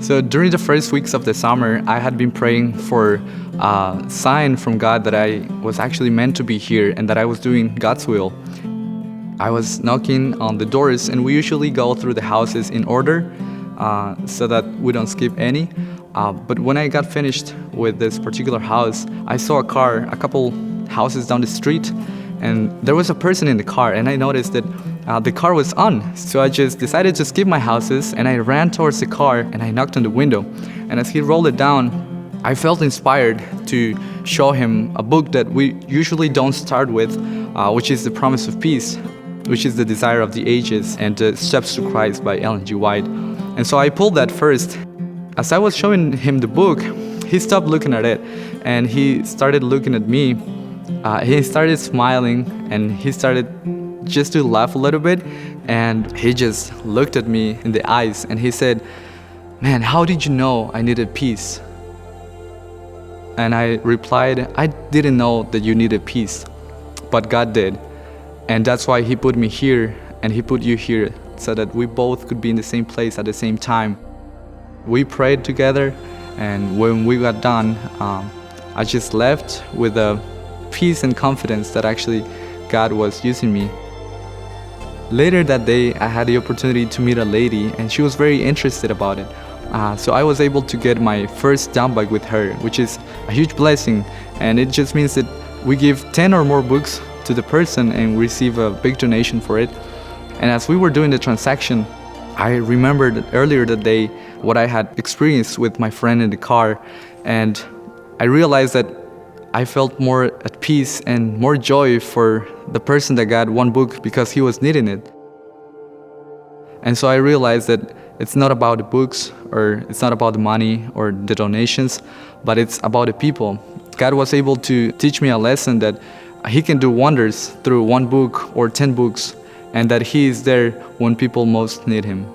So during the first weeks of the summer, I had been praying for a sign from God that I was actually meant to be here and that I was doing God's will. I was knocking on the doors, and we usually go through the houses in order so that we don't skip any. But when I got finished with this particular house, I saw a car a couple houses down the street, and there was a person in the car, and I noticed that the car was on. So I just decided to skip my houses, and I ran towards the car and I knocked on the window. And as he rolled it down, I felt inspired to show him a book that we usually don't start with, which is The Promise of Peace, which is the desire of the ages, and Steps to Christ by Ellen G. White. And so I pulled that first. As I was showing him the book, he stopped looking at it and he started looking at me. He started smiling and he started just to laugh a little bit, and he just looked at me in the eyes and he said, "Man, how did you know I needed peace?" And I replied, "I didn't know that you needed peace, but God did. And that's why He put me here and He put you here, so that we both could be in the same place at the same time." We prayed together, and when we got done, I just left with a peace and confidence that actually God was using me. Later that day, I had the opportunity to meet a lady, and she was very interested about it. So I was able to get my first down bike with her, which is a huge blessing, and it just means that we give 10 or more books to the person and receive a big donation for it. And as we were doing the transaction, I remembered earlier that day what I had experienced with my friend in the car, and I realized that I felt more at peace and more joy for the person that got one book because he was needing it. And so I realized that it's not about the books, or it's not about the money or the donations, but it's about the people. God was able to teach me a lesson that He can do wonders through one book or 10 books, and that He is there when people most need Him.